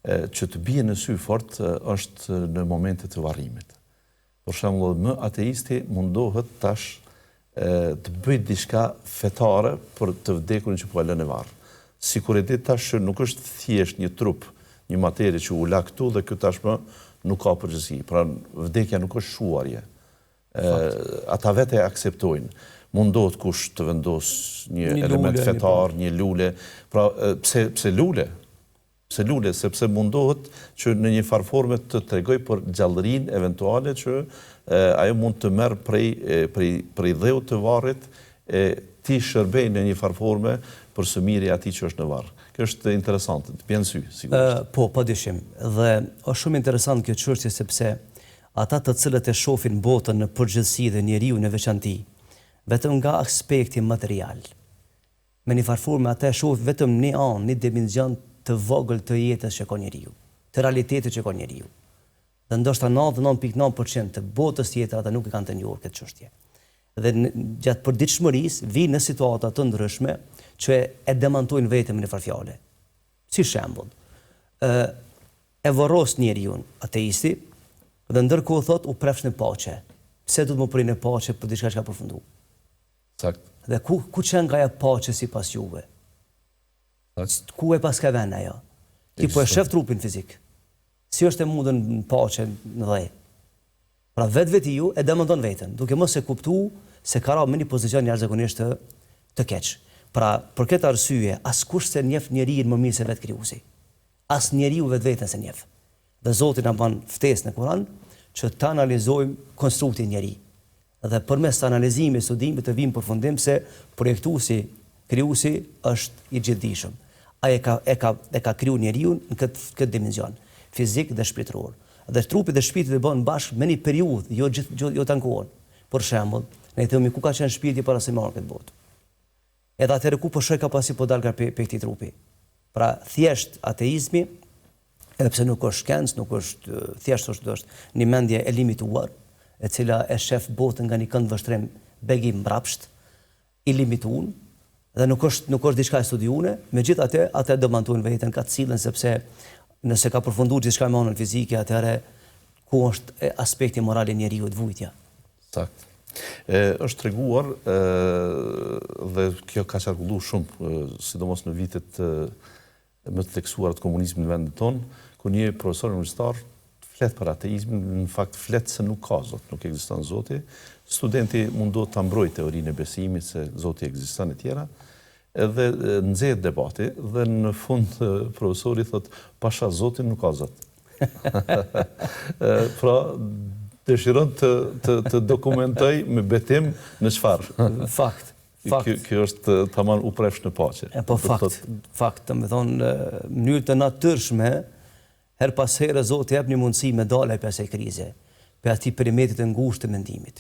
që të bie në sy fort është në momente të varrimit. Për shembull, më ateisti mundohet tash të bëjë diçka fetare për të vdekurin që po e lën në varr. Sikur e di tash nuk është thjesht një trup, një materie që u la këtu dhe kjo tashmë nuk ka përgjegjësi. Pra vdekja nuk është shuarje. Ata vetë e akceptojnë. Mundohet kush të vendos një element fetar, një lule. Pra pse lule? Pse lule? Sepse mundohet që në një farforme të tregoj për gjallërinë eventuale që ajo mund të merr prej dheut të varrit, ti shërbej në një farforme për së miri atij që është në varr. Kjo është interesante, të bjen sy, sigurisht. Po, padyshim. Dhe është shumë interesant kjo çështje sepse ata të cilët e shohin botën në përgjithësi dhe njeriu në veçanti, vetëm nga aspekti material. Me një farforme ata e shohin vetëm një anë, një dimension të vogël të jetës që ka njeriu, të realitetit që ka njeriu. Dhe ndoshta 99.9% të botës tjetër ata nuk e kanë të njohur këtë çështje. Dhe gjatë përditshmërisë vinë në situata të ndryshme që e demantojnë vetëm në farfjale. Si shembull, e vorros njeriu ateisti dhe ndërkohë thot u prefsh në paqe. Pse do të më prej në paqe për diçka që ka përfunduar? Sakt. Dhe ku çon nga ajo paqe sipas juve? Ku e pas ka vend ajo? Ti po e shef trupin fizik. Si është e mundën në paqe në dhe? Pra vetë ju e demanton veten, duke mos e kuptuar se ka rënë në një pozicion jashtëzakonisht të keq. Pra, për këtë arsye, askush se njeh njeriu më mirë se vetë krijuesi. As njeriu vetveten se njeh. Dhe Zoti na bën ftesë në Kur'an që ta analizojmë konstruktin njeri. Dhe përmes analizimit, studimit të vim përfundim se projektuesi, krijuesi është i gjithdijshëm. Ai e ka kriju njeriu në këtë dimension, fizik dhe shpirtëror. Dhe trupi dhe shpirti të bëhen bashkë me një periudhë, jo të ankohen. Për shembull, ne themi ku ka qenë shpirti para se marrë këtë botë. Edhe atëherë ku po shoj ka pasi po dal nga këtij trupi. Pra thjesht ateizmi, edhe pse nuk është shkencë, nuk është thjesht është një mendje e limituar, e cila e shef botën nga një kënd vështrim begi mbrapsht, i limituar, dhe nuk është diçka e studiuar, megjithatë atë demantojnë veten ka cilën sepse nëse ka përfunduar diçka me anën fizike, atëherë ku është aspekti moral i njeriu të vujtja. Sakt. Është treguar dhe kjo ka qarkulluar shumë, sidomos në vitet më të theksuara të komunizmit në vendin tonë, ku një profesor universitar flet për ateizmin, në fakt flet se nuk ka Zot, nuk ekziston Zoti. Studenti mundohet ta mbrojë teorinë e besimit se Zoti ekziston e tjera. Edhe nxehet debati dhe në fund profesori thot pasha Zotin nuk ka Zot. Pra dëshiron të dokumentoj me betim në çfarë. Fakt. Kjo është tamam u prefsh në paqe. Po fakt, do të thonë në mënyrë të natyrshme her pas here Zoti jep një mundësi me dalë pas asaj krize, për atij perimetrit të ngushtë të mendimit.